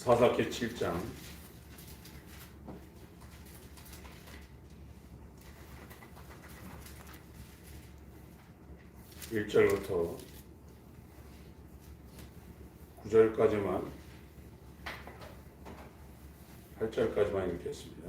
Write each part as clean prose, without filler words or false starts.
사사기 7장 1절부터 9절까지만 8절까지만 읽겠습니다.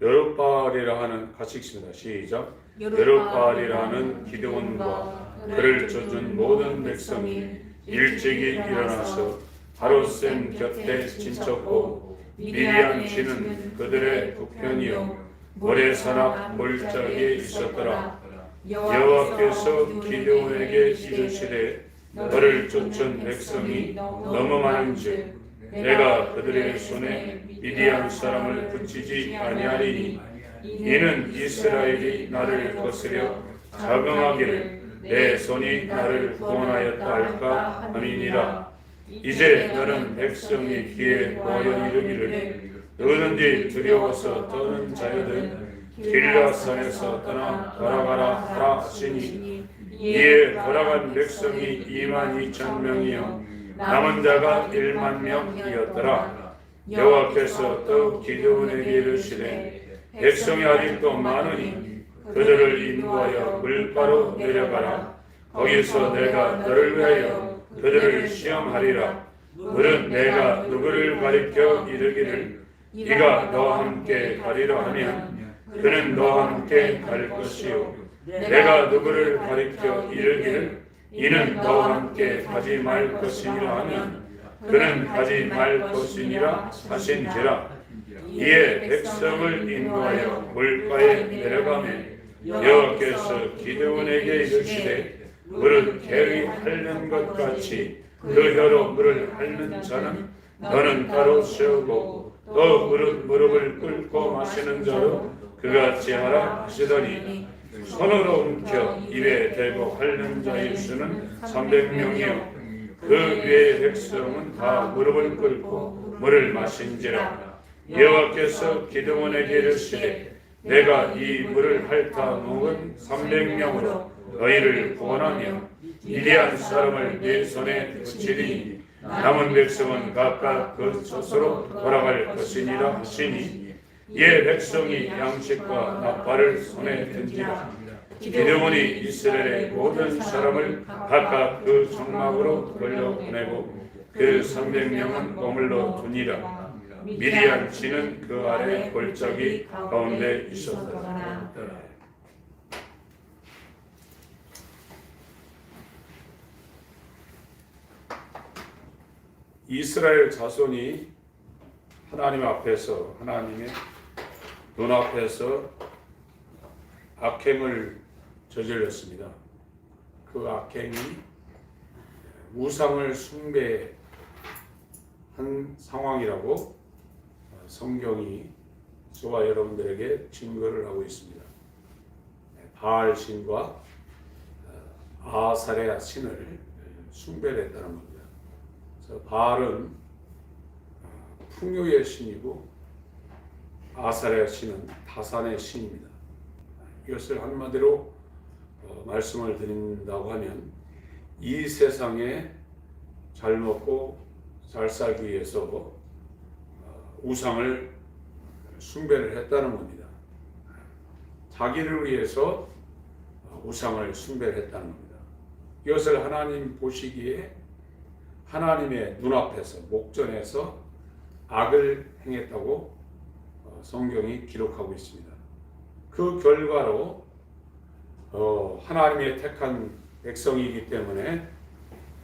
여룹바알이라 하는 같이 읽습니다. 시작. 여룹바알이라 하는 기드온과 그를 쫓은 모든 백성이 일찍이 일어나서 바로셈 곁에 진쳤고 미디안 지는 그들의 북편이요 모래산 앞 골짜기에 있었더라. 여호와께서 기드온에게 이르시되 너를 쫓은 백성이 너무 많은즉 내가 그들의 손에 미디안 사람을 붙이지 아니하리니 이는 이스라엘이 나를 거스려 자긍하기를 내 손이 나를 구원하였다 할까 함이니라. 이제 너는 백성이 귀에 보여 이르기를 누구든지 두려워서 떠는 자여든 길라산에서 떠나 돌아가라 하라 하시니 이에 돌아간 백성이 22,000명이요 남은 자가 10,000명이었더라. 여호와께서 또 기드온에게 이르시되 백성이 아직도 많으니 그들을 인도하여 물가로 내려가라. 거기서 내가 너를 위하여 그들을 시험하리라. 물은 내가 누구를 가리켜 이르기를 네가 너와 함께 가리라 하면 그는 너와 함께 갈 것이요 내가 누구를 가리켜 이르기를 이는 너와 함께 가지 말 것이니라 하면 그는 가지 말 것이니라 하신지라. 이에 백성을 인도하여 물가에 내려가매 여호와께서 기드온에게 이르시되 물은 개의 핥는 것 같이 그 혀로 물을 핥는 자는 너는 따로 세우고 또 무릎을 꿇고 마시는 자로 그같이 하라 하시더니 손으로 움켜 입에 대고 핥는 자의 수는 300명이요 그 외의 백성은 다 무릎을 꿇고 물을 마신지라. 여호와께서 기드온에게 이르시되 내가 이 물을 핥아 먹은 300명으로 너희를 구원하며 미디안 사람을 내 손에 붙이리니 남은 백성은 각각 그 젖으로 돌아갈 것이니라 하시니 이에 백성이 양식과 나팔을 손에 든지라. 기드온이 이스라엘의 모든 사람을 각각 그 장막으로 돌려보내고 그 300명은 머물러 두니라. 미디안 지는 그 아래 골짜기 가운데 있었더라. 이스라엘 자손이 하나님 앞에서 하나님의 눈앞에서 악행을 저질렀습니다. 그 악행이 우상을 숭배한 상황이라고 성경이 저와 여러분들에게 증거를 하고 있습니다. 바알 신과 아사레아 신을 숭배를 했다는 겁니다. 그래서 바알은 풍요의 신이고 아사레아 신은 다산의 신입니다. 이것을 한마디로 말씀을 드린다고 하면 이 세상에 잘 먹고 잘 살기 위해서 우상을 숭배를 했다는 겁니다. 자기를 위해서 우상을 숭배를 했다는 겁니다. 이것을 하나님 보시기에 하나님의 눈앞에서 목전에서 악을 행했다고 성경이 기록하고 있습니다. 그 결과로 하나님의 택한 백성이기 때문에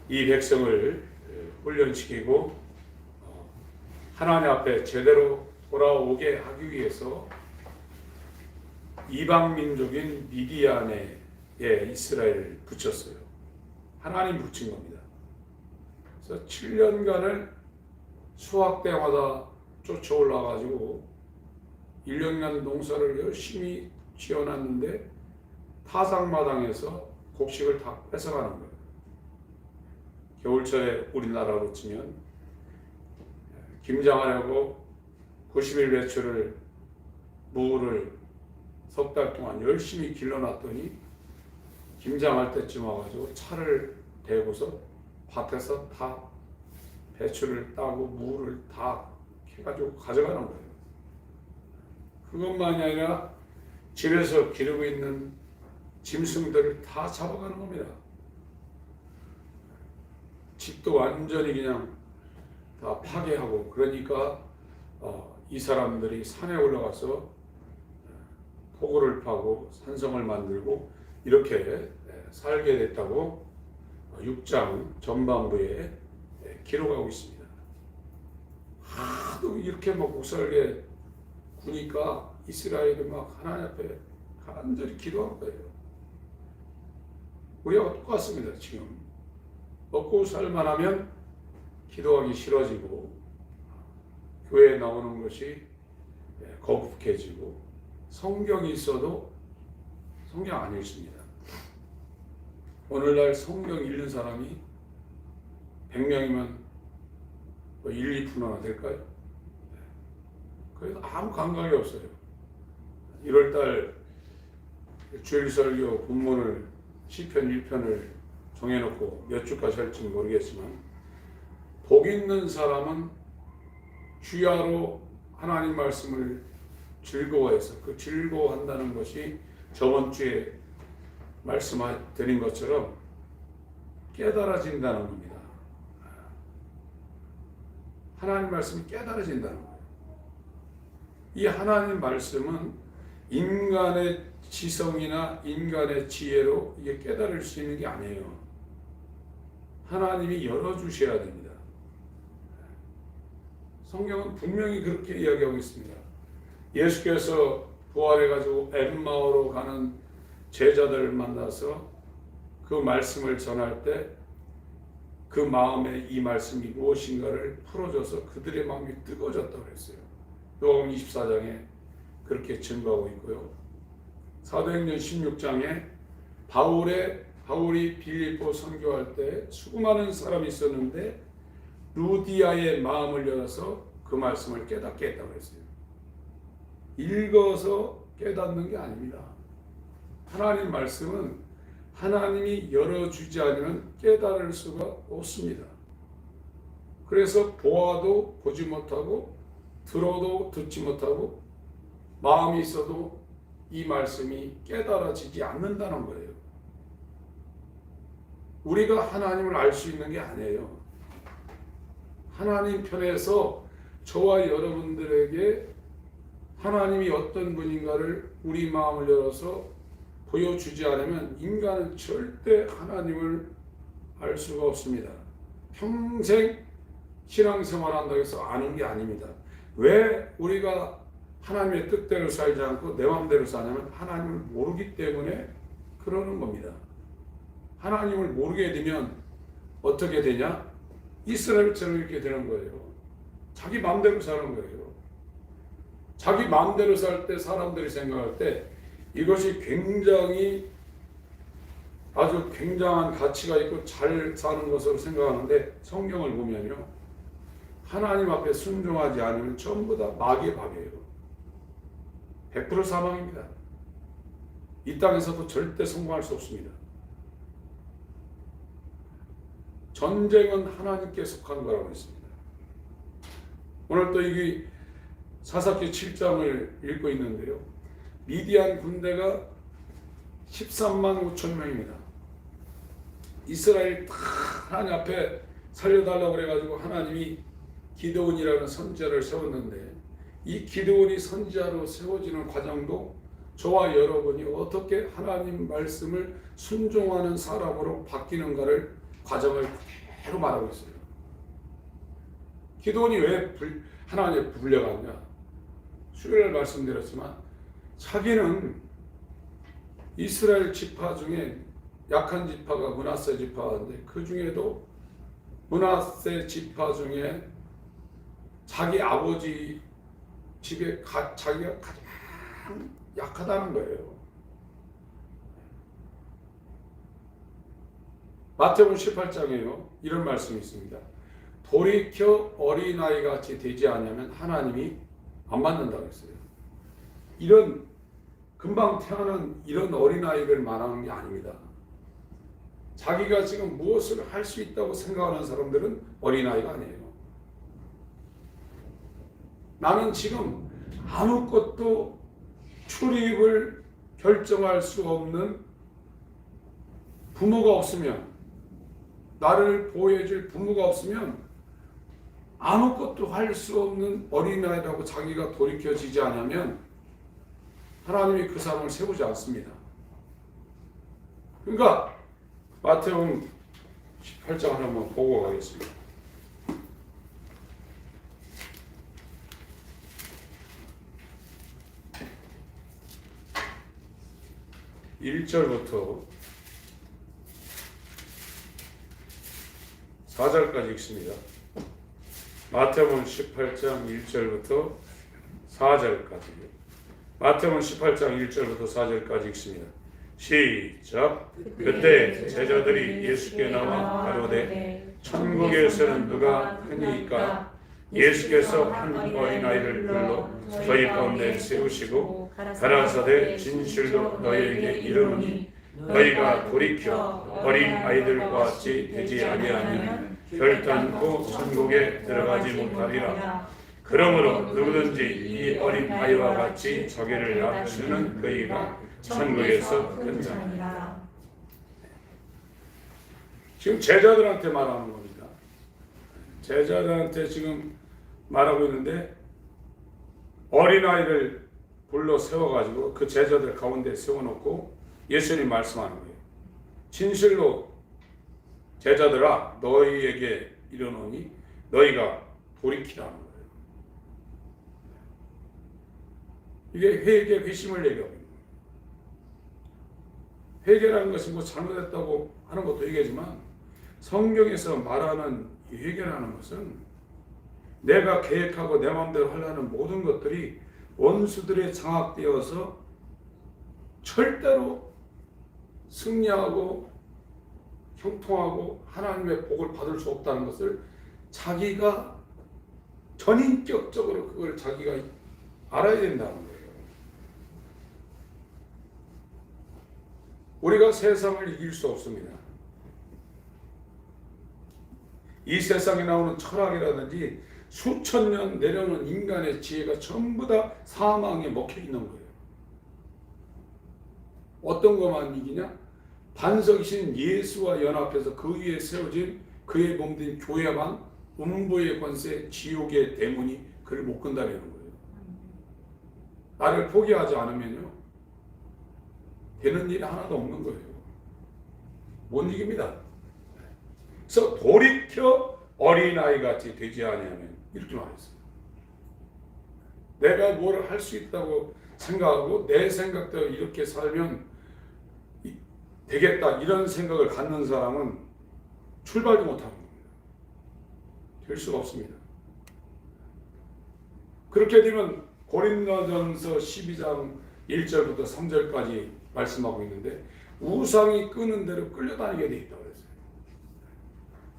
이 백성을 훈련시키고 하나님 앞에 제대로 돌아오게 하기 위해서 이방 민족인 미디안에 이스라엘을 붙였어요. 하나님 붙인 겁니다. 그래서 7년간을 수확 때마다 쫓아올라 가지고 1년간 농사를 열심히 지어놨는데 타작마당에서 곡식을 다 뺏어가는 거예요. 겨울철에 우리나라로 치면 김장하려고 90일 배추를 무를 석 달 동안 열심히 길러놨더니 김장할 때쯤 와가지고 차를 대고서 밭에서 다 배추를 따고 무를 다 해가지고 가져가는 거예요. 그것만이 아니라 집에서 기르고 있는 짐승들을 다 잡아가는 겁니다. 집도 완전히 그냥 다 파괴하고, 그러니까 이 사람들이 산에 올라가서 토굴을 파고 산성을 만들고 이렇게 살게 됐다고 6장 전반부에 기록하고 있습니다. 하도 이렇게 먹고 살게 구니까 이스라엘이 막 하나님 앞에 간절히 기도한 거예요. 우리하고 똑같습니다. 지금 먹고 살만하면 기도하기 싫어지고 교회에 나오는 것이 거북해지고 성경이 있어도 성경 안 읽습니다. 오늘날 성경 읽는 사람이 100명이면 1, 2%나 될까요? 그래서 아무 감각이 없어요. 1월달 주일설교 본문을 시편 1편을 정해놓고 몇 주까지 할지는 모르겠지만, 복 있는 사람은 주야로 하나님 말씀을 즐거워해서, 그 즐거워한다는 것이 저번 주에 말씀드린 것처럼 깨달아진다는 겁니다. 하나님 말씀이 깨달아진다는 거예요. 이 하나님 말씀은 인간의 지성이나 인간의 지혜로 이게 깨달을 수 있는 게 아니에요. 하나님이 열어주셔야 됩니다. 성경은 분명히 그렇게 이야기하고 있습니다. 예수께서 부활해가지고 엠마오로 가는 제자들을 만나서 그 말씀을 전할 때 그 마음에 이 말씀이 무엇인가를 풀어줘서 그들의 마음이 뜨거워졌다고 그랬어요. 요한 24장에 그렇게 증거하고 있고요. 사도행전 16장에 바울이 빌립보 선교할 때 수많은 사람이 있었는데 루디아의 마음을 열어서 그 말씀을 깨닫게 했다고 했어요. 읽어서 깨닫는 게 아닙니다. 하나님 말씀은 하나님이 열어주지 않으면 깨달을 수가 없습니다. 그래서 보아도 보지 못하고 들어도 듣지 못하고 마음이 있어도 이 말씀이 깨달아지지 않는다는 거예요. 우리가 하나님을 알 수 있는 게 아니에요. 하나님 편에서 저와 여러분들에게 하나님이 어떤 분인가를 우리 마음을 열어서 보여주지 않으면 인간은 절대 하나님을 알 수가 없습니다. 평생 신앙생활한다고 해서 아는 게 아닙니다. 왜 우리가 하나님의 뜻대로 살지 않고 내 마음대로 사냐면 하나님을 모르기 때문에 그러는 겁니다. 하나님을 모르게 되면 어떻게 되냐? 이스라엘처럼 이렇게 되는 거예요. 자기 마음대로 사는 거예요. 자기 마음대로 살 때 사람들이 생각할 때 이것이 굉장히 아주 굉장한 가치가 있고 잘 사는 것으로 생각하는데, 성경을 보면요, 하나님 앞에 순종하지 않으면 전부 다 마귀의 밥이에요. 100% 사망입니다. 이 땅에서도 절대 성공할 수 없습니다. 전쟁은 하나님께 속한 거라고 했습니다. 오늘 또 이게 사사기 7장을 읽고 있는데요, 미디안 군대가 13만 5천 명입니다. 이스라엘 다 하나님 앞에 살려달라고 그래가지고 하나님이 기드온이라는 선지자를 세웠는데, 이 기드온이 선지자로 세워지는 과정도 저와 여러분이 어떻게 하나님 말씀을 순종하는 사람으로 바뀌는가를 과정을 그대로 말하고 있어요. 기드온이 왜 하나님에 불려갔냐? 수요일 말씀드렸지만 자기는 이스라엘 지파 중에 약한 지파가 므낫세 지파인데, 그 중에도 므낫세 지파 중에 자기 아버지 집에 자기가 가장 약하다는 거예요. 마태복음 18장에요, 이런 말씀이 있습니다. 돌이켜 어린아이 같이 되지 않으면 하나님이 안 받는다고 했어요. 이런 금방 태어난 이런 어린아이를 말하는 게 아닙니다. 자기가 지금 무엇을 할 수 있다고 생각하는 사람들은 어린아이가 아니에요. 나는 지금 아무것도 출입을 결정할 수 없는 부모가 없으면, 나를 보호해줄 부모가 없으면 아무것도 할 수 없는 어린아이라고 자기가 돌이켜지지 않으면 하나님이 그 사람을 세우지 않습니다. 그러니까 마태복음 18장 한번 보고 가겠습니다. 1절부터 4절까지 읽습니다. 마태복음 18장 1절부터 4절까지. 마태복음 18장 1절부터 4절까지 읽습니다. 시작. 그때 제자들이 예수께 나와 가로되 천국에서는 누가 크니까? 예수께서 한 어린아이를 불러 저희 가운데 세우시고 가라사대 진실로 너희에게 이르노니 너희가 돌이켜 어린 아이들과 같이 되지 아니하면 결단코 천국에 들어가지 못하리라. 그러므로 누구든지 이 어린 아이와 같이 자기를 낮추는 그이가 천국에서 큰 자니라. 지금 제자들한테 말하는 겁니다. 제자들한테 지금 말하고 있는데 어린아이를 불러 세워가지고 그 제자들 가운데 세워놓고 예수님 말씀하는 거예요. 진실로 제자들아 너희에게 이르노니 너희가 돌이키라는 거예요. 이게 회개, 회심을 얘기하고 있는 거예요. 회개라는 것이 뭐 잘못했다고 하는 것도 얘기하지만 성경에서 말하는 이 회개라는 것은 내가 계획하고 내 마음대로 하려는 모든 것들이 원수들에 장악되어서 절대로 승리하고 형통하고 하나님의 복을 받을 수 없다는 것을 자기가 전인격적으로 그걸 자기가 알아야 된다는 거예요. 우리가 세상을 이길 수 없습니다. 이 세상에 나오는 철학이라든지 수천 년 내려오는 인간의 지혜가 전부 다 사망에 먹혀 있는 거예요. 어떤 것만 이기냐? 반석이신 예수와 연합해서 그 위에 세워진 그의 몸된 교회만 음부의 권세, 지옥의 대문이 그를 못 건다는 거예요. 나를 포기하지 않으면요 되는 일이 하나도 없는 거예요. 못 이깁니다. 그래서 돌이켜 어린아이같이 되지 아니하면 이렇게 말했어요. 내가 뭘 할 수 있다고 생각하고 내 생각대로 이렇게 살면 되겠다 이런 생각을 갖는 사람은 출발도 못하는 겁니다. 될 수가 없습니다. 그렇게 되면 고린도전서 12장 1절부터 3절까지 말씀하고 있는데 우상이 끄는 대로 끌려다니게 돼 있다고 그랬어요.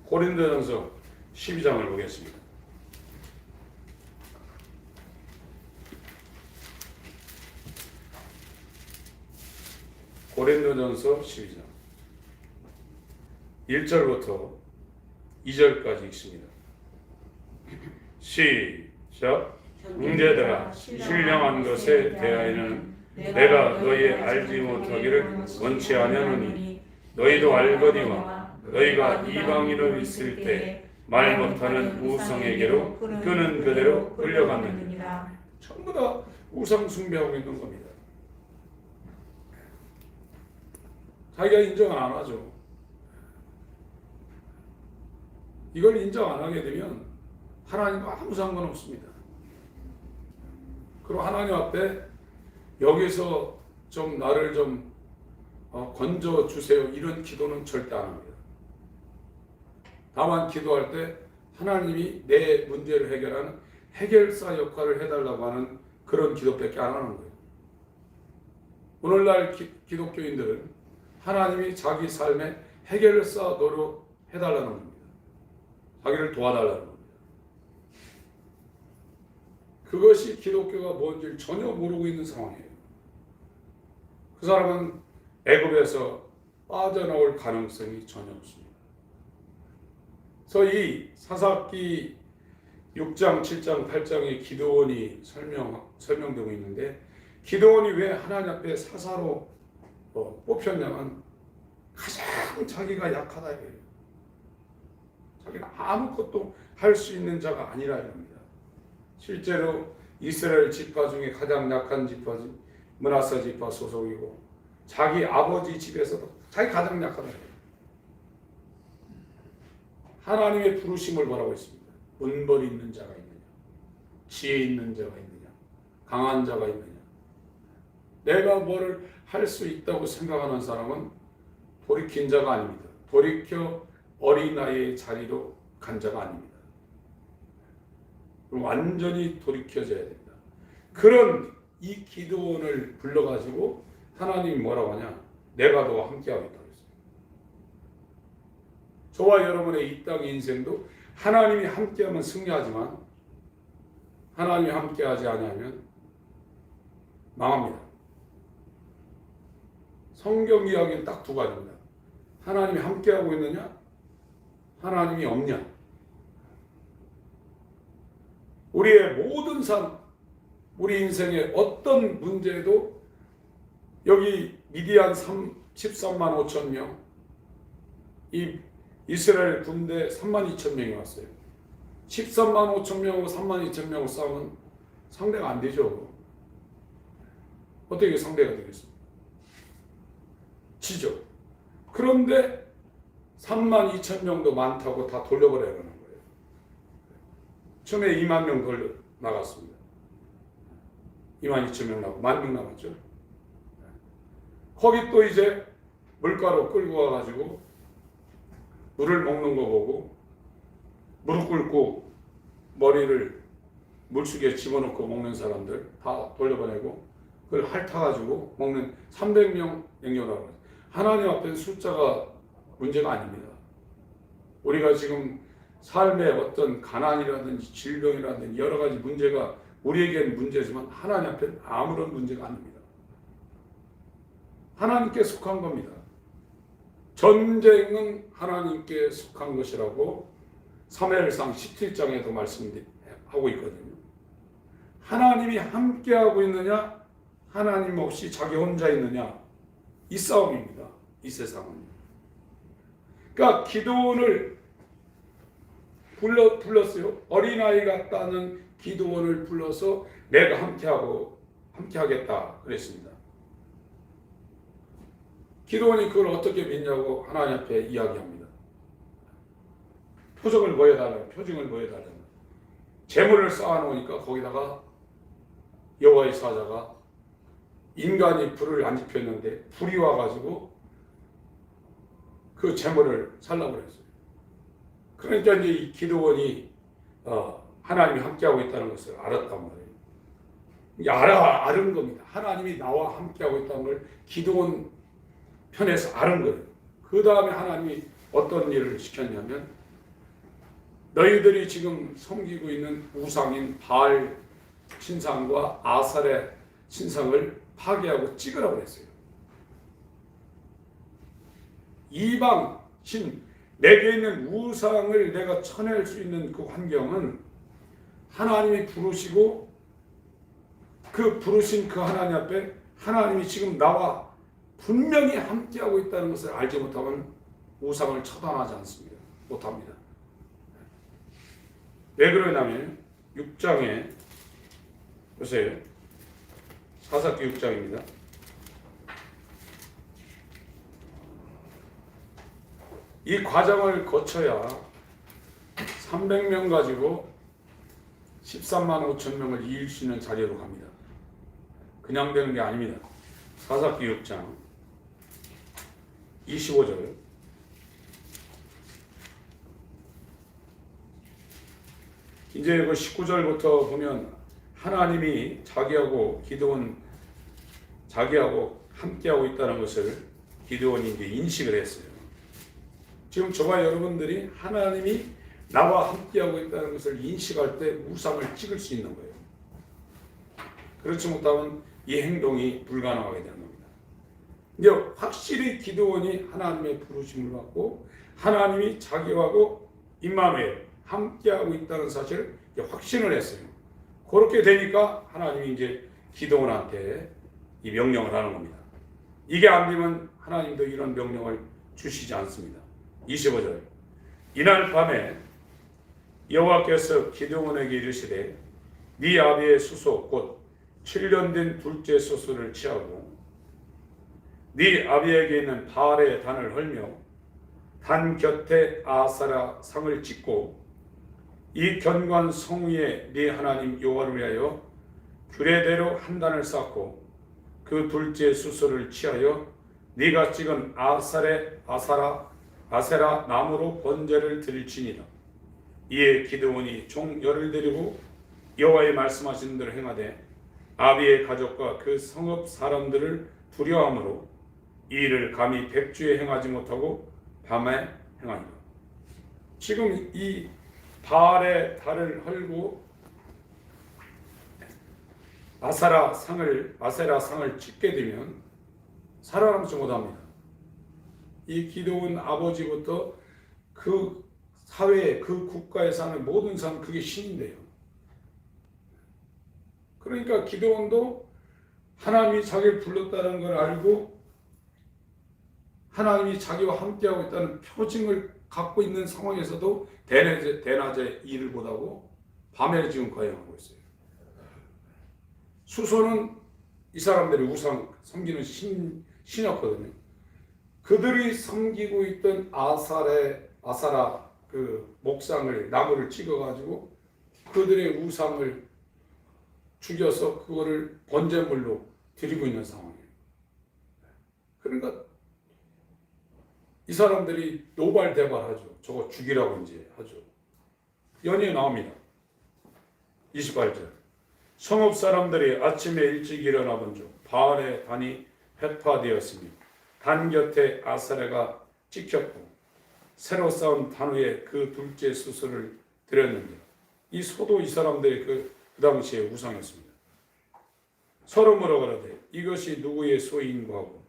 고린도전서 12장을 보겠습니다. 고린도전서 12장 1절부터 2절까지 읽습니다. 시작. 형제들아 신령한 것에 대하여는 내가 너희 알지 못하기를 원치 아니하노니 너희도 알거니와 너희가 이방인으로 있을 때 말 못하는 우상에게로 끄는 그대로 끌려갔느니라. 전부 다 우상 숭배하고 있는 겁니다. 자기가 인정을 안 하죠. 이걸 인정 안 하게 되면 하나님과 아무 상관없습니다. 그리고 하나님 앞에 여기서 좀 나를 좀 건져 주세요 이런 기도는 절대 안 합니다. 다만 기도할 때 하나님이 내 문제를 해결하는 해결사 역할을 해달라고 하는 그런 기도밖에 안 하는 거예요. 오늘날 기독교인들은 하나님이 자기 삶에 해결사 노릇 해달라는 겁니다. 자기를 도와달라는 겁니다. 그것이 기독교가 뭔지 전혀 모르고 있는 상황이에요. 그 사람은 애굽에서 빠져나올 가능성이 전혀 없습니다. 그래서 이 사사기 6장, 7장, 8장에 기드온이 설명되고 있는데 기드온이 왜 하나님 앞에 사사로 뽑혔냐면 가장 자기가 약하다 이거예요. 자기가 아무것도 할 수 있는 자가 아니라 이겁니다. 실제로 이스라엘 지파 중에 가장 약한 지파지 므낫세 지파 소속이고 자기 아버지 집에서도 자기 가장 약하다. 하나님의 부르심을 바라고 있습니다. 은벌 있는 자가 있느냐, 지혜 있는 자가 있느냐, 강한 자가 있느냐. 내가 뭐를 할 수 있다고 생각하는 사람은 돌이킨 자가 아닙니다. 돌이켜 어린아이의 자리로 간 자가 아닙니다. 완전히 돌이켜져야 됩니다. 그런 이 기드온을 불러가지고 하나님이 뭐라고 하냐? 내가 너와 함께하겠다고 했어요. 저와 여러분의 이 땅의 인생도 하나님이 함께하면 승리하지만 하나님이 함께하지 않으면 망합니다. 성경 이야기는 딱 두 가지입니다. 하나님이 함께하고 있느냐? 하나님이 없냐? 우리의 모든 삶, 우리 인생의 어떤 문제도 여기 미디안 13만 5천 명, 이 이스라엘 군대 3만 2천 명이 왔어요. 13만 5천 명하고 3만 2천 명하고 싸우면 상대가 안 되죠. 어떻게 상대가 되겠습니까? 지죠. 그런데 3만 2천 명도 많다고 다 돌려버려야 하는 거예요. 처음에 2만 명 돌려 나갔습니다. 2만 2천 명 나고 1만 명 남았죠. 거기 또 이제 물가로 끌고 와가지고 물을 먹는 거 보고 무릎 꿇고 머리를 물속에 집어넣고 먹는 사람들 다 돌려보내고 그걸 핥아가지고 먹는 300명 냉겨라고. 하나님 앞에는 숫자가 문제가 아닙니다. 우리가 지금 삶의 어떤 가난이라든지 질병이라든지 여러 가지 문제가 우리에게는 문제지만 하나님 앞에는 아무런 문제가 아닙니다. 하나님께 속한 겁니다. 전쟁은 하나님께 속한 것이라고 사무엘상 17장에도 말씀하고 있거든요. 하나님이 함께하고 있느냐, 하나님 없이 자기 혼자 있느냐, 이 싸움입니다. 이 세상은. 그러니까 기드온을 불렀어요. 어린아이 같다는 기드온을 불러서 내가 함께하겠다 그랬습니다. 기드온이 그걸 어떻게 믿냐고 하나님 앞에 이야기합니다. 표적을 보여달라고. 재물을 쌓아놓으니까 거기다가 여호와의 사자가 인간이 불을 안 지폈는데 불이 와가지고 그 재물을 살라고 그랬어요. 그러니까 이제 이 기드온이 하나님이 함께하고 있다는 것을 알았단 말이에요. 알은 겁니다. 하나님이 나와 함께하고 있다는 걸 기드온 편에서 아는 거예요. 그 다음에 하나님이 어떤 일을 시켰냐면 너희들이 지금 섬기고 있는 우상인 바알 신상과 아살의 신상을 파괴하고 찍으라고 했어요. 이방 신 내게 있는 우상을 내가 쳐낼 수 있는 그 환경은 하나님이 부르시고 그 부르신 그 하나님 앞에 하나님이 지금 나와 분명히 함께하고 있다는 것을 알지 못하면 우상을 처단하지 않습니다. 못합니다. 왜 그러냐면 6장에 보세요. 사사기 6장입니다. 이 과정을 거쳐야 300명 가지고 13만 5천 명을 이길 수 있는 자리로 갑니다. 그냥 되는 게 아닙니다. 사사기 6장 25절 이제 그 19절부터 보면 하나님이 자기하고 기드온 자기하고 함께하고 있다는 것을 기드온이 이제 인식을 했어요. 지금 저와 여러분들이 하나님이 나와 함께하고 있다는 것을 인식할 때 우상을 찍을 수 있는 거예요. 그렇지 못하면 이 행동이 불가능하게 되는 겁니다. 이제 확실히 기드온이 하나님의 부르심을 받고 하나님이 자기하고 임마누엘 함께하고 있다는 사실을 확신을 했어요. 그렇게 되니까 하나님이 이제 기드온한테 이 명령을 하는 겁니다. 이게 안 되면 하나님도 이런 명령을 주시지 않습니다. 25절. 이날 밤에 여호와께서 기드온에게 이르시되 네 아비의 수소 곧 7년 된 둘째 수소를 취하고 네 아비에게 있는 바알의 단을 헐며 단 곁에 아사라 상을 짓고 이 견고한 성 위에 네 하나님 여호와를 위하여 규례대로 한 단을 쌓고 그 둘째 수소를 취하여 네가 찍은 아세라 나무로 번제를 드릴지니라. 이에 기드온이 총 열을 데리고 여호와의 말씀하신 대로 행하되 아비의 가족과 그 성읍 사람들을 두려워하므로 이 일을 감히 백주에 행하지 못하고 밤에 행하니라. 지금 이 바알의 달을 헐고 아세라 상을 짓게 되면 살아남지 못합니다. 이 기드온 아버지부터 그 사회에 그 국가에 사는 모든 사람 그게 신인데요. 그러니까 기드온도 하나님이 자기를 불렀다는 걸 알고 하나님이 자기와 함께하고 있다는 표징을 갖고 있는 상황에서도 대낮에 일을 못하고 밤에 지금 거행하고 있어요. 수소는 이 사람들이 우상 섬기는 신이었거든요. 그들이 섬기고 있던 아사라 그 목상을 나무를 찍어가지고 그들의 우상을 죽여서 그거를 번제물로 드리고 있는 상황이에요. 그러니까 이 사람들이 노발대발하죠. 저거 죽이라고 이제 하죠. 연이어 나옵니다. 28절. 성읍 사람들이 아침에 일찍 일어나 본 중 바알의 단이 회파되었으며 단 곁에 아사레가 찍혔고 새로 쌓은 단 위에 그 둘째 수소를 드렸는데 이 소도 이 사람들의 그 당시의 우상이었습니다. 서로 뭐라 가라되 이것이 누구의 소인고 하고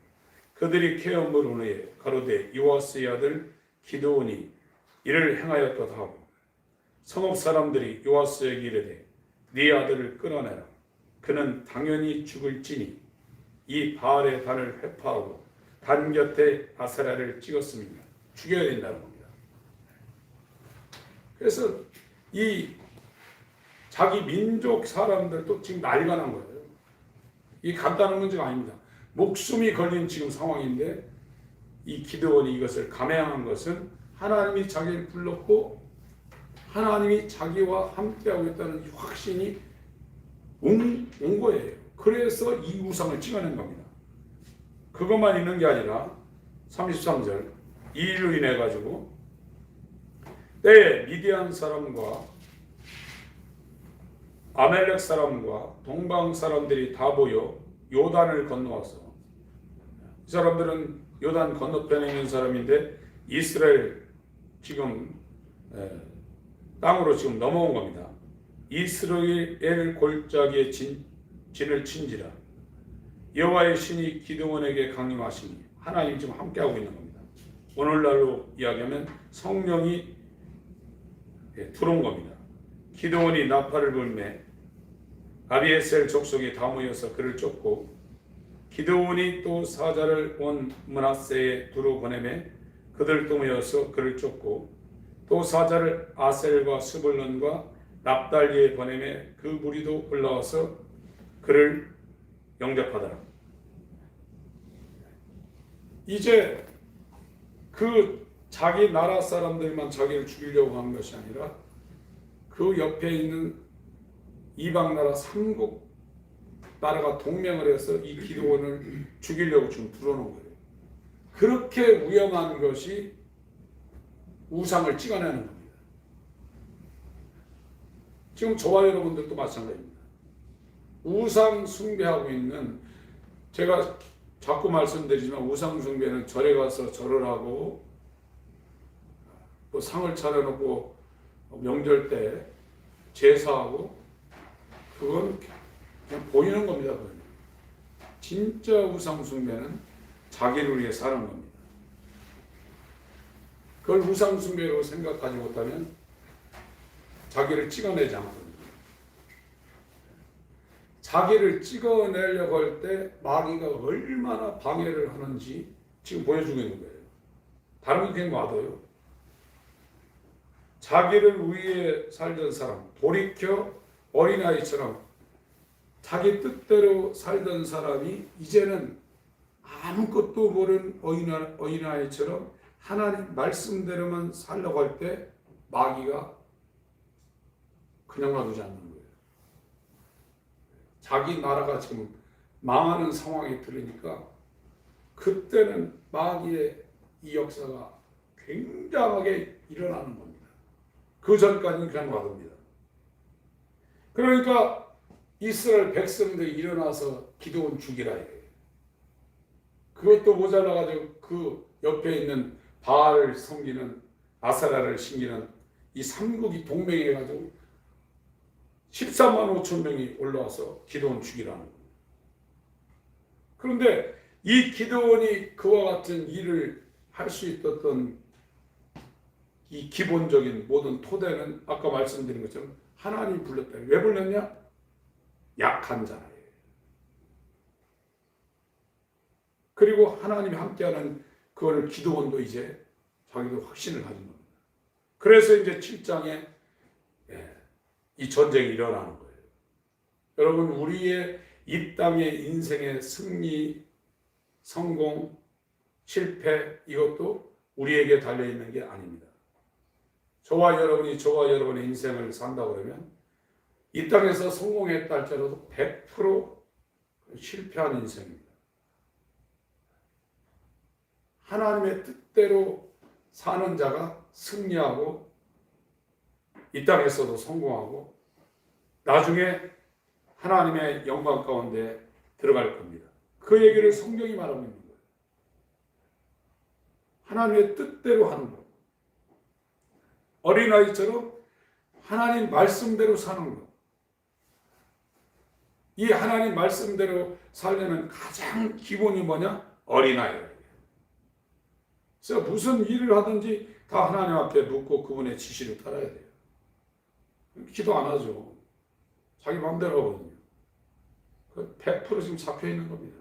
그들이 캐어 물은 후에 가로되 요아스의 아들 기드온이 이를 행하였도다 하고 성읍 사람들이 요아스에게 이르되 네 아들을 끊어내라. 그는 당연히 죽을지니 이 바알의 단을 회파하고 단 곁에 아세라를 찍었습니다. 죽여야 된다는 겁니다. 그래서 이 자기 민족 사람들도 지금 난리가 난 거예요. 이 간단한 문제가 아닙니다. 목숨이 걸린 지금 상황인데 이 기드온이 이것을 감행한 것은 하나님이 자기를 불렀고 하나님이 자기와 함께하고 있다는 이 확신이 온 거예요. 그래서 이 우상을 찍어낸 겁니다. 그것만 있는 게 아니라 33절 이 일로 인해 가지고 때에 미디안 사람과 아멜렉 사람과 동방 사람들이 다 모여 요단을 건너와서 이 사람들은 요단 건너편에 있는 사람인데 이스라엘 지금 땅으로 지금 넘어온 겁니다. 이스라엘 골짜기에 진을 친지라 여호와의 신이 기드온에게 강림하시니 하나님이 지금 함께하고 있는 겁니다. 오늘날로 이야기하면 성령이 들어온 겁니다. 기드온이 나팔을 불매 아비에셀 족속이 다 모여서 그를 쫓고 기드온이 또 사자를 온 므낫세에 두루 보내매 그들도 모여서 그를 쫓고 또 사자를 아셀과 스불론과 납달리에 보내매 그 무리도 올라와서 그를 영접하더라. 이제 그 자기 나라 사람들만 자기를 죽이려고 한 것이 아니라 그 옆에 있는 이방 나라 삼국 나라가 동맹을 해서 이 기드온을 죽이려고 지금 들어놓은 거예요. 그렇게 위험한 것이 우상을 찍어내는 겁니다. 지금 저와 여러분들도 마찬가지입니다. 우상 숭배하고 있는, 제가 자꾸 말씀드리지만 우상 숭배는 절에 가서 절을 하고 또 상을 차려놓고 명절 때 제사하고 그건 그냥 보이는 겁니다. 그건. 진짜 우상 숭배는 자기를 위해 사는 겁니다. 그걸 우상 숭배라고 생각하지 못하면 자기를 찍어내지 않거든요. 자기를 찍어내려고 할 때 마귀가 얼마나 방해를 하는지 지금 보여주고 있는 거예요. 다른 게 맞아요. 자기를 위해 살던 사람, 돌이켜 어린아이처럼 자기 뜻대로 살던 사람이 이제는 아무것도 모르는 어린아이처럼 하나님 말씀대로만 살려고 할 때 마귀가 그냥 놔두지 않는 거예요. 자기 나라가 지금 망하는 상황이 들으니까 그때는 마귀의 이 역사가 굉장하게 일어나는 겁니다. 그 전까지는 그냥 놔둡니다. 그러니까 이스라엘 백성들이 일어나서 기드온 죽이라 이거예요. 그것도 모자라가지고 그 옆에 있는 바알을 섬기는 아사라를 섬기는 이 삼국이 동맹해가지고 14만 5천 명이 올라와서 기드온 죽이라는 겁니다. 그런데 이 기드온이 그와 같은 일을 할 수 있었던 이 기본적인 모든 토대는 아까 말씀드린 것처럼 하나님이 불렀다. 왜 불렀냐? 약한 자예요. 그리고 하나님이 함께하는 그거를 기드온도 이제 자기도 확신을 가진 겁니다. 그래서 이제 7장에 이 전쟁이 일어나는 거예요. 여러분, 우리의 이 땅의 인생의 승리, 성공, 실패, 이것도 우리에게 달려있는 게 아닙니다. 저와 여러분의 인생을 산다고 그러면 이 땅에서 성공했다 할지라도 100% 실패한 인생입니다. 하나님의 뜻대로 사는 자가 승리하고 이 땅에서도 성공하고 나중에 하나님의 영광 가운데 들어갈 겁니다. 그 얘기를 성경이 말하고 있는 거예요. 하나님의 뜻대로 하는 것. 어린아이처럼 하나님 말씀대로 사는 것. 이 하나님 말씀대로 살려면 가장 기본이 뭐냐? 어린아이예요. 그래서 무슨 일을 하든지 다 하나님 앞에 묻고 그분의 지시를 따라야 돼요. 기도 안 하죠. 자기 마음대로 하거든요. 100% 지금 잡혀있는 겁니다.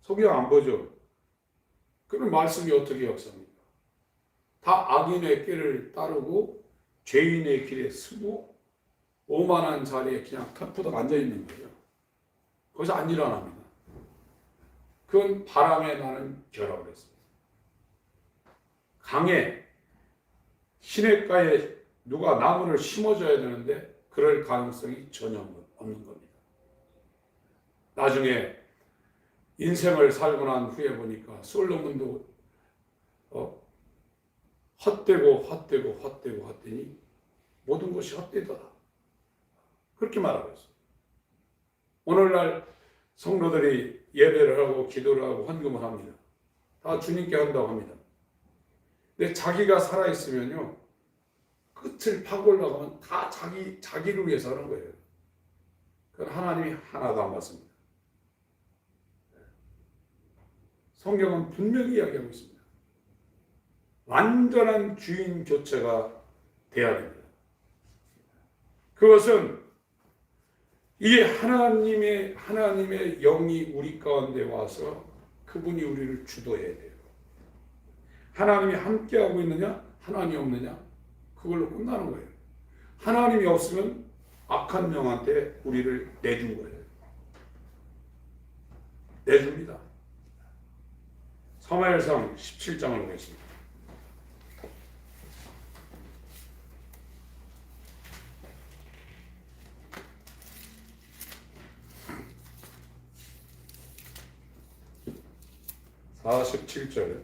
성경 안 보죠. 그럼 말씀이 어떻게 역사합니까? 다 악인의 길을 따르고 죄인의 길에 서고 오만한 자리에 그냥 털푸덕 앉아있는 거예요. 거기서 안 일어납니다. 그건 바람에 나는 겨라고 했습니다. 강에 시냇가에 누가 나무를 심어줘야 되는데 그럴 가능성이 전혀 없는 겁니다. 나중에 인생을 살고 난 후에 보니까 솔로몬도 헛되니 모든 것이 헛되더라. 그렇게 말하고 있어요. 오늘날 성도들이 예배를 하고 기도를 하고 헌금을 합니다. 다 주님께 한다고 합니다. 근데 자기가 살아있으면요, 끝을 파고 올라가면 다 자기를 위해서 하는 거예요. 그건 하나님이 하나도 안 받습니다. 성경은 분명히 이야기하고 있습니다. 완전한 주인 교체가 돼야 됩니다. 그것은 이 하나님의 영이 우리 가운데 와서 그분이 우리를 주도해야 돼요. 하나님이 함께하고 있느냐, 하나님이 없느냐, 그걸로 끝나는 거예요. 하나님이 없으면 악한 영한테 우리를 내준 거예요. 내줍니다. 사무엘상 17장을 보겠습니다. 아, 17절.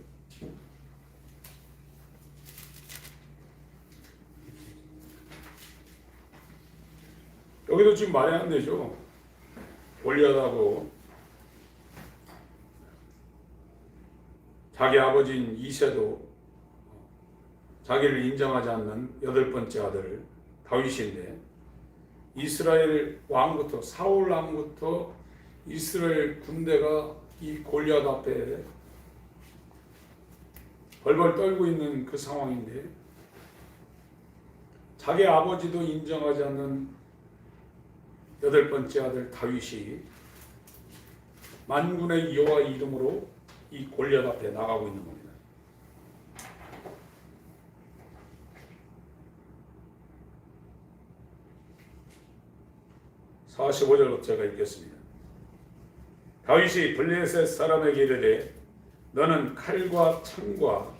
여기도 지금 말이 안 되죠. 골리앗하고 자기 아버지인 이새도 자기를 인정하지 않는 8번째 아들 다윗인데, 이스라엘 왕부터 사울 왕부터 이스라엘 군대가 이 골리앗 앞에 벌벌 떨고 있는 그 상황인데, 자기 아버지도 인정하지 않는 8번째 아들 다윗이 만군의 여호와 이름으로 이 골리앗 앞에 나가고 있는 겁니다. 45절 제가 읽겠습니다. 다윗이 블레셋 사람에게 이르되 너는 칼과 창과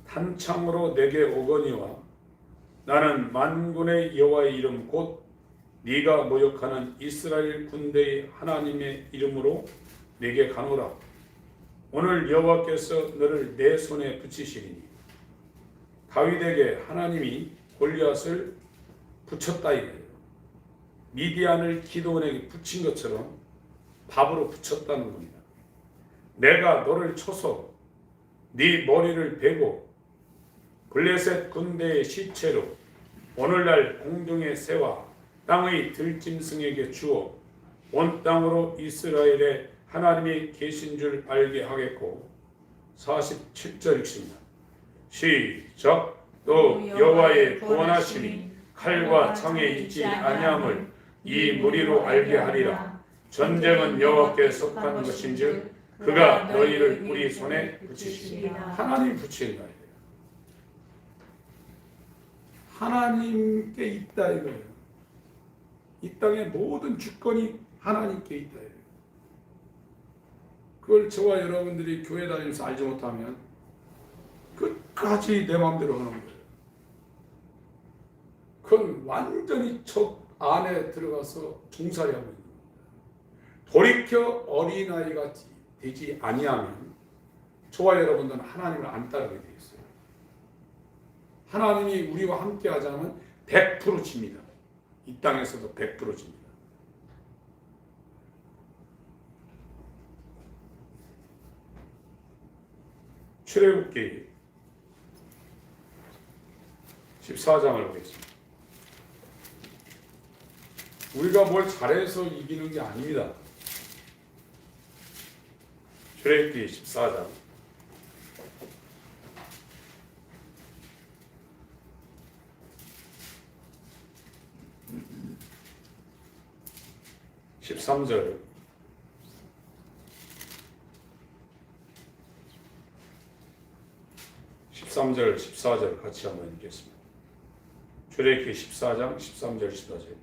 탄창으로 내게 오거니와 나는 만군의 여호와의 이름 곧 네가 모욕하는 이스라엘 군대의 하나님의 이름으로 내게 가노라. 오늘 여호와께서 너를 내 손에 붙이시리니 다윗에게 하나님이 골리앗을 붙였다 이거예요. 미디안을 기드온에게 붙인 것처럼 밥으로 붙였다는 겁니다. 내가 너를 쳐서 네 머리를 베고 블레셋 군대의 시체로 오늘날 공중의 새와 땅의 들짐승에게 주어 온 땅으로 이스라엘에 하나님이 계신 줄 알게 하겠고 47절 읽습니다. 시작. 또 여호와의 구원하심이 칼과 창에 있지 아니함을 이 무리로 알게 하리라. 전쟁은 여호와께 속한 것인즉 그가 너희를 우리 손에 붙이시리라. 하나님 붙인다 이거예요. 하나님께 있다 이거예요. 이 땅의 모든 주권이 하나님께 있다 이거예요. 그걸 저와 여러분들이 교회 다니면서 알지 못하면 끝까지 내 마음대로 하는 거예요. 그건 완전히 저 안에 들어가서 종살이하고 있는 겁니다. 돌이켜 어린아이가 되지 아니하면 저와 여러분들은 하나님을 안 따르게 되어 있어요. 하나님이 우리와 함께 하자면 100% 집니다. 이 땅에서도 100% 집니다. 출애굽기 14장을 보겠습니다. 우리가 뭘 잘해서 이기는 게 아닙니다. 출애굽기 14장 13절 13절 14절 같이 한번 읽겠습니다. 출애굽기 14장 13절 14절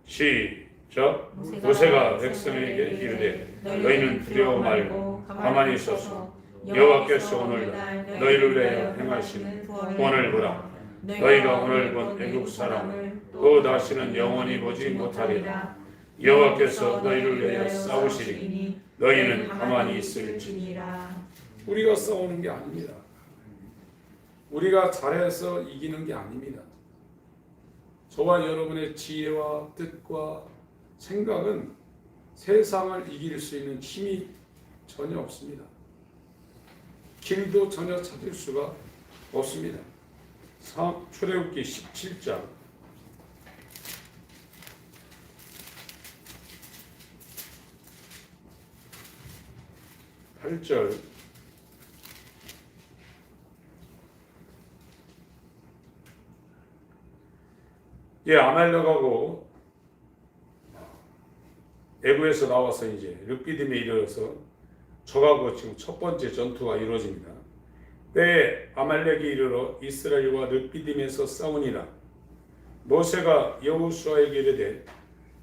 시작. 모세가 백성에게 이르되 너희는 두려워 말고 가만히 있어서 여호와께서 오늘날 너희를 위하여 행하시는 구원을 보라. 너희가 오늘 본 애국 사람을 또 다시는 영원히 보지 못하리라. 여호와께서 너희를 위하여 싸우시리니 너희는 가만히 있을지니라. 우리가 싸우는 게 아닙니다. 우리가 잘해서 이기는 게 아닙니다. 저와 여러분의 지혜와 뜻과 생각은 세상을 이길 수 있는 힘이 전혀 없습니다. 길도 전혀 찾을 수가 없습니다. 출애굽기 17장 8절 아말렉하고 애굽에서 나와서 이제 르피딤에 이르러서 적하고 지금 첫 번째 전투가 이루어집니다. 때에 아말렉이 이르러 이스라엘과 르피딤에서 싸우니라. 모세가 여호수아에게 이르되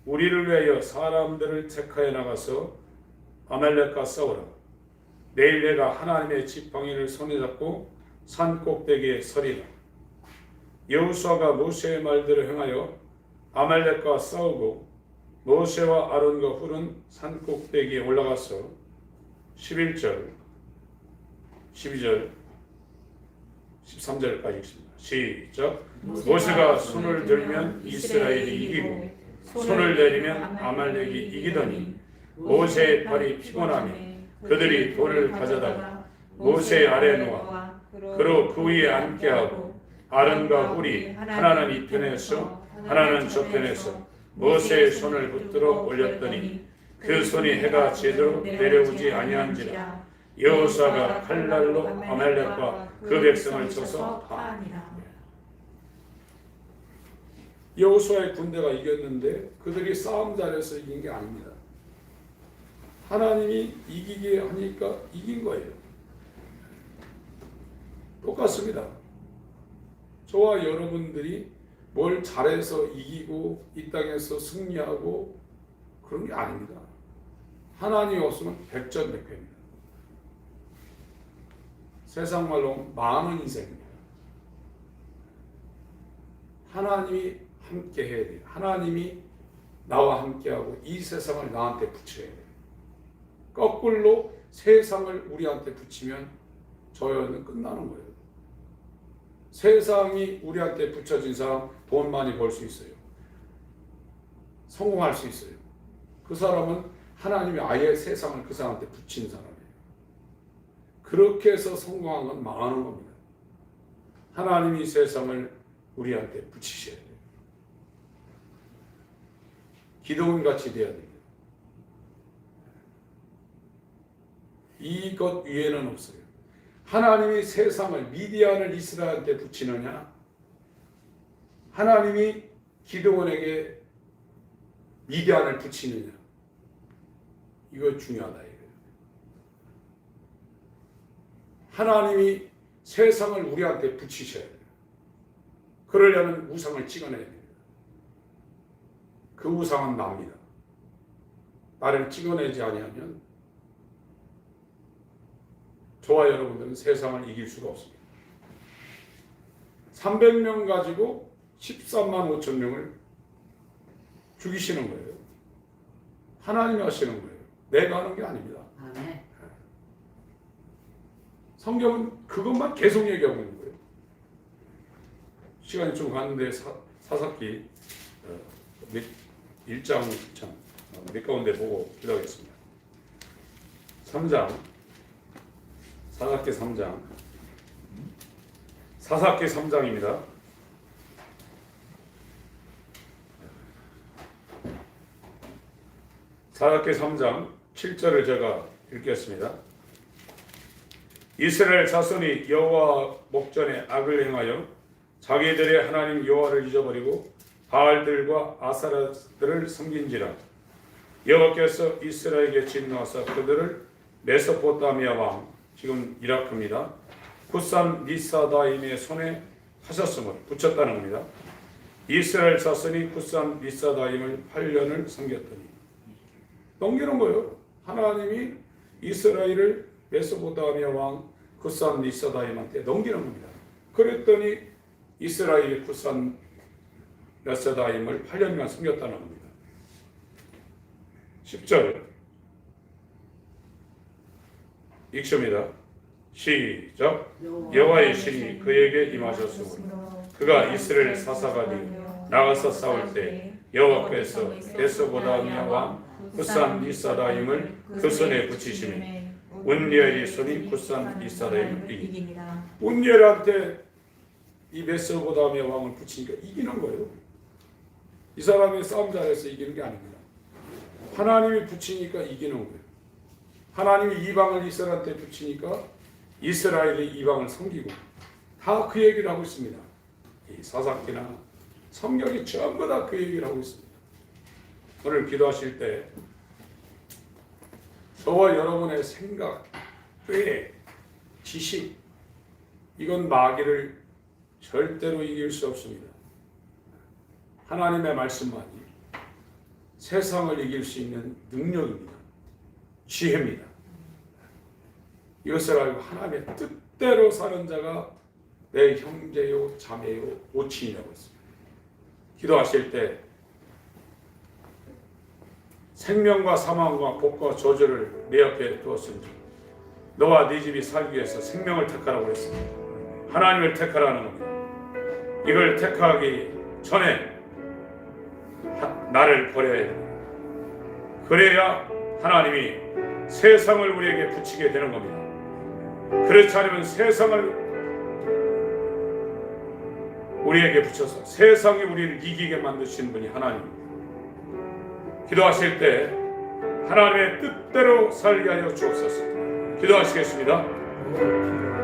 우리를 위하여 사람들을 택하여 나가서 아말렉과 싸우라. 내일 내가 하나님의 지팡이를 손에 잡고 산 꼭대기에 서리라. 여호수아가 모세의 말대로 행하여 아말렉과 싸우고 모세와 아론과 훌은 산 꼭대기에 올라가서 11절, 12절, 13절까지 읽습니다. 시작. 모세가 손을 들면 이스라엘이 이기고 손을 내리면 아말렉이 이기더니 모세의 팔이 피곤하며 그들이 돌을 가져다가 모세 아래 놓아 그로 그 위에 앉게 하고 아론과 훌이 하나는 이 편에서 하나는 저 편에서 모세의 손을 붙들어 올렸더니 그 손이 해가 제대로 내려오지 아니한지라. 여호수아가 칼날로 아말렉과 그 백성을 쳐서 파하니라. 여호수아의 군대가 이겼는데 그들이 싸움 잘해서 이긴 게 아닙니다. 하나님이 이기게 하니까 이긴 거예요. 똑같습니다. 저와 여러분들이 뭘 잘해서 이기고 이 땅에서 승리하고 그런 게 아닙니다. 하나님이 없으면 백전백패입니다. 세상 말로 망한 인생입니다. 하나님이 함께 해야 돼요. 하나님이 나와 함께하고 이 세상을 나한테 붙여야 돼요. 거꾸로 세상을 우리한테 붙이면 저희는 끝나는 거예요. 세상이 우리한테 붙여진 사람 돈 많이 벌 수 있어요. 성공할 수 있어요. 그 사람은 하나님이 아예 세상을 그 사람한테 붙인 사람이에요. 그렇게 해서 성공한 건 망하는 겁니다. 하나님이 세상을 우리한테 붙이셔야 돼요. 기도원같이 돼야 됩니다. 이것 위에는 없어요. 하나님이 세상을 미디안을 이스라엘한테 붙이느냐, 하나님이 기드온에게 미디안을 붙이느냐, 이거 중요하다 이거예요. 하나님이 세상을 우리한테 붙이셔야 돼요. 그러려면 우상을 찍어내야 됩니다. 그 우상은 납니다. 나를 찍어내지 아니하면 저와 여러분들은 세상을 이길 수가 없습니다. 300명 가지고 13만 5천 명을 죽이시는 거예요. 하나님이 하시는 거예요. 내가 하는 게 아닙니다. 아멘. 성경은 그것만 계속 얘기하고 있는 거예요. 시간이 좀 갔는데 사사기 1장 몇 가운데 보고 기도하겠습니다. 3장 사사기 3장 사사기 3장입니다. 사사기 3장 7절을 제가 읽겠습니다. 이스라엘 자손이 여호와 목전에 악을 행하여 자기들의 하나님 여호와를 잊어버리고 바알들과 아사라들을 섬긴지라. 여호와께서 이스라엘에게 진노하사 그들을 메소포타미아 왕 지금 이라크입니다. 굿산 리사다임의 손에 하셨음을 붙였다는 겁니다. 이스라엘 자손이 굿산 리사다임을 8년을 섬겼더니 넘기는 거예요. 하나님이 이스라엘을 메소포타미아 왕 굿산 리사다임한테 넘기는 겁니다. 그랬더니 이스라엘이 굿산 리사다임을 8년간 섬겼다는 겁니다. 10절 읽습니다. 시작. 여호와의 신이 그에게 임하셨으므로 그가 이스라엘 사사가 되어 나가서 싸울 때 여호와께서 메소포타미아 왕 굿산 리사다임을 그 손에 붙이시니 운니엘의 손이 굿산 리사다임을 이기니라. 운니엘한테 이 메소포타미아 왕을 붙이니까 이기는 거예요. 이 사람이 싸움 잘해서 이기는 게 아닙니다. 하나님이 붙이니까 이기는 거예요. 하나님이 이방을 이스라엘한테 붙이니까 이스라엘이 이방을 섬기고 다 그 얘기를 하고 있습니다. 이 사사기나 성경이 전부 다 그 얘기를 하고 있습니다. 오늘 기도하실 때 저와 여러분의 생각, 꽤, 지식 이건 마귀를 절대로 이길 수 없습니다. 하나님의 말씀만이 세상을 이길 수 있는 능력입니다. 지혜입니다. 이것을 알고 하나님의 뜻대로 사는 자가 내 형제요 자매요 모친이라고 했습니다. 기도하실 때 생명과 사망과 복과 저주를 내 앞에 두었으니 너와 네 집이 살기 위해서 생명을 택하라고 했습니다. 하나님을 택하라는 겁니다. 이걸 택하기 전에 나를 버려야 됩니다. 그래야 하나님이 세상을 우리에게 붙이게 되는 겁니다. 그렇지 않으면 세상을 우리에게 붙여서 세상이 우리를 이기게 만드시는 분이 하나님입니다. 기도하실 때 하나님의 뜻대로 살게 하여 주옵소서. 기도하시겠습니다.